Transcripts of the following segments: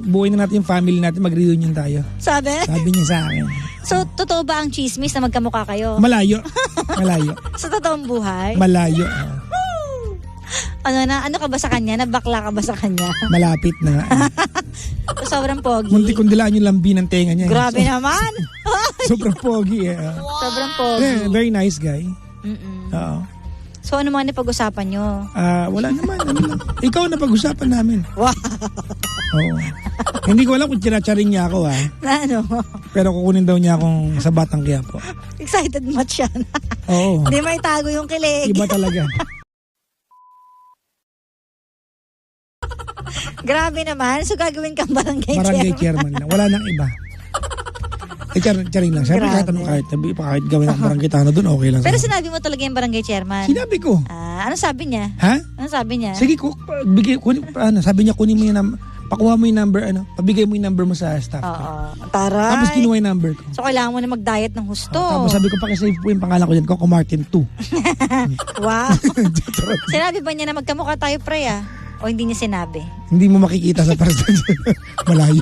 buuin na natin yung family natin, mag-reunion tayo. Sabi? Sabi niya sa akin. So, totoo ba ang chismis na magkamukha kayo? Malayo. Malayo. Sa totoong buhay? Malayo. Ano ka ba sa kanya? Nabakla ka ba sa kanya? Malapit na. Sobrang pogi. Munti kong dilaan yung lambi ng tenga niya. Grabe naman. Sobrang pogi eh. Sobrang pogi. Very nice guy. Oo. So, ano mga napag-usapan nyo? Wala naman. Ano lang. Ikaw na pag-usapan namin. Wow. Oo. Hindi ko alam kung tinacharing niya ako Ano? Pero kukunin daw niya akong sa Batang Quiapo. Excited much yan. Oo. Hindi may tago yung kilig. Iba talaga. Grabe naman. So, gagawin kang barangay Barangay chairman lang. Wala nang iba. Charing lang. Sabi kahit anong kahit gawin ang barangay tano doon, okay lang. Pero sinabi mo talaga yung barangay chairman? Sinabi ko. Ano sabi niya? Ha? Ano sabi niya? Sige, sabi niya kunin mo yung number. Pakuha mo yung number, pabigay mo yung number mo sa staff ko. Oo. Taray. Tapos kinuha yung number ko. So, kailangan mo na mag-diet ng husto. Tapos sabi ko, pakisave po yung pangalan ko dyan, Coco Martin 2. Wow. Sinabi ba niya na magkamukha tayo, pre, O hindi niya sinabi? Hindi mo makikita sa person. Malayo.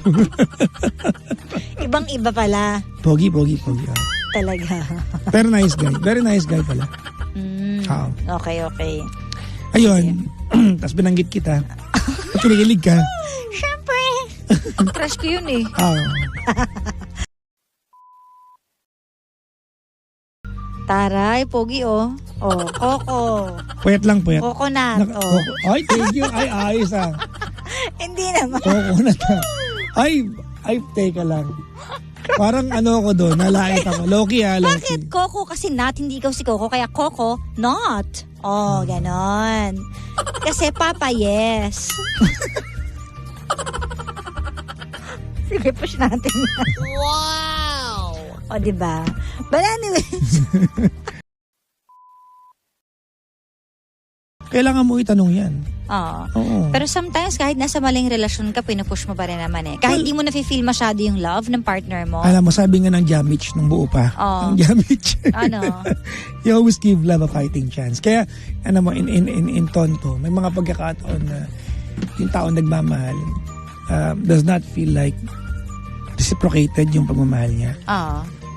Ibang-iba pala. Pogi. Talaga. Pero nice guy. Very nice guy pala. Oo. Okay. Ayun. Tapos binanggit kita. At kinikilig ka. Siyempre. Crush ko yun eh. Oo. Taray, pogi Coco. Puyat lang, puyat. Coconut. Ay, thank you. Ay, ayos Hindi naman. Coconut Ay, teka lang. Parang ko doon, nalait ako. Loki Loki. Bakit Coco? Kasi not, hindi ikaw si Coco. Kaya Coco, not. Ganon. Kasi Papa, yes. Sige, push natin. Wow! Diba? But anyways. Kailangan mo itanong yan. Oo. Pero sometimes kahit nasa maling relasyon ka, pinupush mo pa rin naman eh. Kahit di mo na-feel masyado yung love ng partner mo. Alam mo, sabi nga ng Jamich, nung buo pa. Ang Jamich. You always give love a fighting chance. Kaya, in Tonto, may mga pagkakataon na yung taong nagmamahal does not feel like reciprocated yung pagmamahal niya.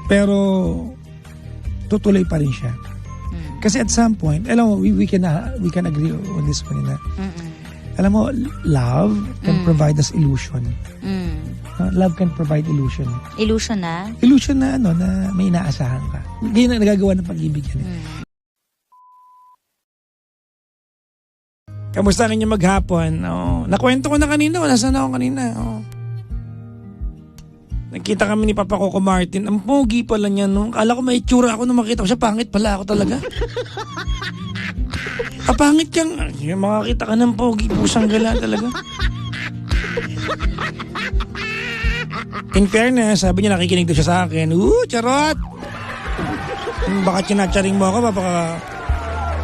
Pero, tutuloy pa rin siya. Kasi at some point, alam mo, we can agree on this one na. Alam mo, love can provide us illusion. Love can provide illusion. Illusion na? Illusion na na may inaasahan ka. Hindi na nagagawa ng pag-ibig yan. Kamusta kanya maghapon? Nakwento ko na kanina. Nasaan ako kanina? Nakita kami ni Papa Coco Martin. Ang pogi pala niya. Kala ko may itsura ako nung makita ko siya. Pangit pala ako talaga. Pangit kang. Makakita ka ng pogi. Pusang gala talaga. In fairness, sabi niya nakikinig daw siya sa akin. Charot! Baka chinatcharing mo ako,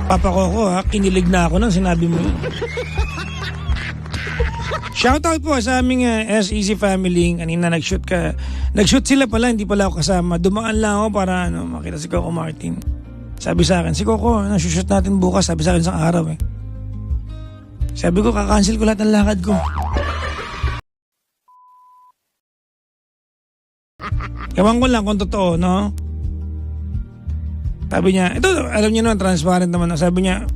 Papa Coco, kinilig na ako nang sinabi mo yun. Shoutout po sa aming SEC family. Kanina nag-shoot ka. Nag-shoot sila pala, hindi pala ako kasama. Dumaan lang ako para makita si Coco Martin. Sabi sa akin, si Coco, shoot natin bukas. Sabi sa akin isang araw eh. Sabi ko, kakancel ko lahat ng lakad ko. Ewan ko lang kung totoo, no? Sabi niya, ito, alam niyo naman, transparent naman. Sabi niya,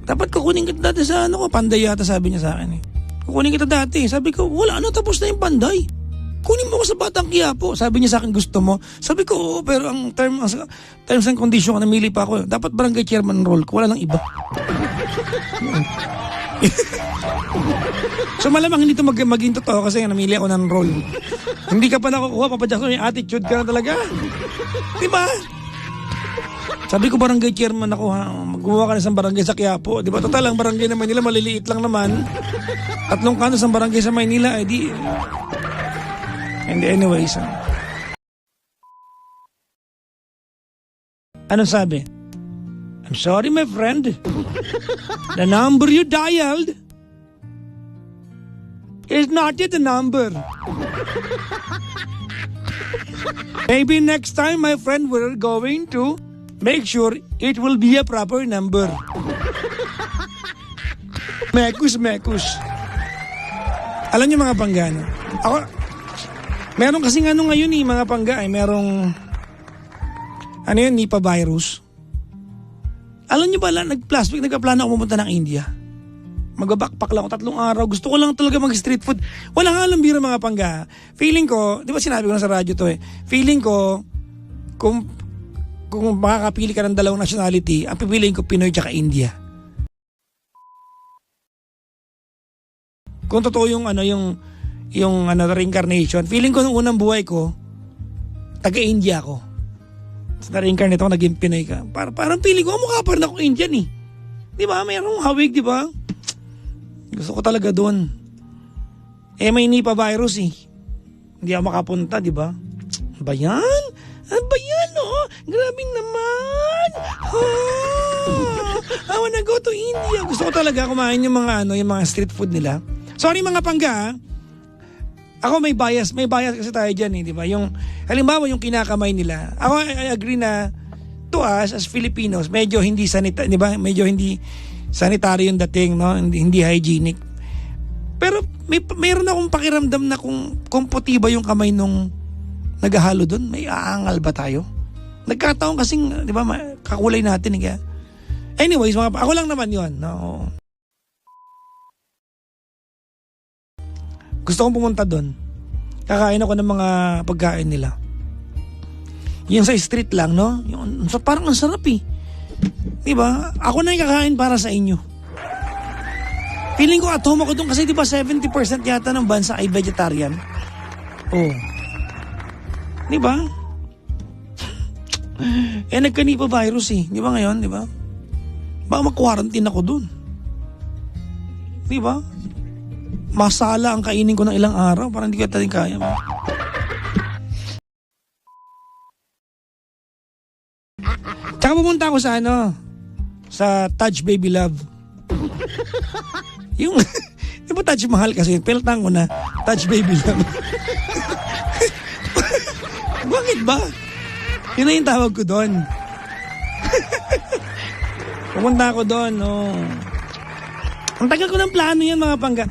dapat kukunin kita dati sa panday yata, sabi niya sa akin eh. Kukunin kita dati. Sabi ko, wala tapos na yung panday. Kunin mo ko sa Batang Quiapo. Sabi niya sa akin, gusto mo? Sabi ko, oo, pero ang terms and condition ko, namili pa ako. Dapat barangay chairman role ko, wala lang iba. So malamang hindi ito maging totoo kasi namili ako ng role. Hindi ka pala kukuha, papadyak ko yung attitude ka na talaga. Diba? Sabi ko barangay chairman ako maggumawa ka na sa barangay sa Quiapo. Diba total ang barangay na Manila maliliit lang naman. 3 kanos ang barangay sa Maynila di. And anyways. Ano sabi? I'm sorry my friend. The number you dialed is not yet a number. Maybe next time my friend we're going to make sure it will be a proper number. Mekus. Alam niyo mga pangga, no? Ako, meron kasi ngayon mga pangga, merong, ano yun, Nipah virus. Alam niyo ba, nagkaplano ako pumunta ng India. Magbabackpack lang ako 3 araw. Gusto ko lang talaga mag-street food. Wala nga alam biro mga pangga. Feeling ko, di ba sinabi ko na sa radyo to feeling ko, kung makakapili ka ng 2 nationality, ang pipiliin ko Pinoy tsaka India. Kung totoo yung reincarnation, feeling ko nung unang buhay ko, taga-India ako. Sa na-reincarnate ako, naging Pinoy ka. Parang feeling ko, mukha pa rin ako Indian eh. Di ba? Mayroong hawig, di ba? Gusto ko talaga doon. May Nipah virus eh. Hindi ako makapunta, di ba? Ano ba yan? Ano ba yan, oh? Grabe naman! I wanna go to India. Gusto ko talaga kumain yung mga street food nila. Sorry mga pangga, ako may bias kasi tayo dyan di ba? Yung, halimbawa yung kinakamay nila. Ako I agree na to us as Filipinos, medyo hindi sanitary, di ba? Medyo hindi sanitary yung dating, no? Hindi hygienic. Pero mayroon akong pakiramdam na kung puti ba yung kamay nung naghahalo doon, may aangal ba tayo? Nagkataon kasing, di ba, kakulay natin. Anyways, ako lang naman yun. No? Gusto kong pumunta doon. Kakain ako ng mga pagkain nila. Yung sa street lang, no? So parang ang sarap eh. Diba? Ako na yung kakain para sa inyo. Feeling ko at home ako doon kasi diba 70% yata ng bansa ay vegetarian. Oh. Diba? Nagka-Nipah virus eh. Diba ngayon, diba? Baka mag-quarantine ako doon. Diba? Masala ang kainin ko ng ilang araw. Parang hindi ko tayo kaya. Tsaka pumunta ako sa Taj Baby Love. Yung, di ba Taj Mahal kasi? Peltang ko na, Taj Baby Love. Bakit ba? Yun na yung tawag ko doon. Pumunta ako doon, Ang tagal ko ng plano yan mga pangga.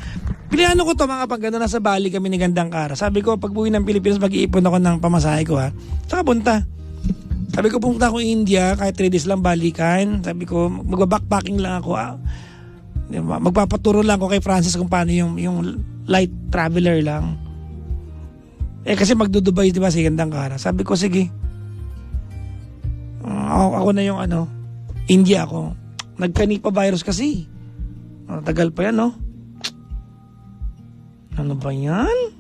Piliano ko to mga pangga, nasa Bali kami ni Gandang Kara. Sabi ko, pag buwi ng Pilipinas, mag-iipon ako ng pamasahe ko Saka punta. Sabi ko, pumunta ako India, kahit 3 days lang balikan. Sabi ko, magbabackpacking lang ako. Magpapaturo lang ako kay Francis kung paano yung light traveler lang. Kasi magdudubay, di ba, si Gandang Kara. Sabi ko, sige. Ako na yung India ako. Nagka-Nipah virus kasi. Tagal pa yan, no? Ano ba yan?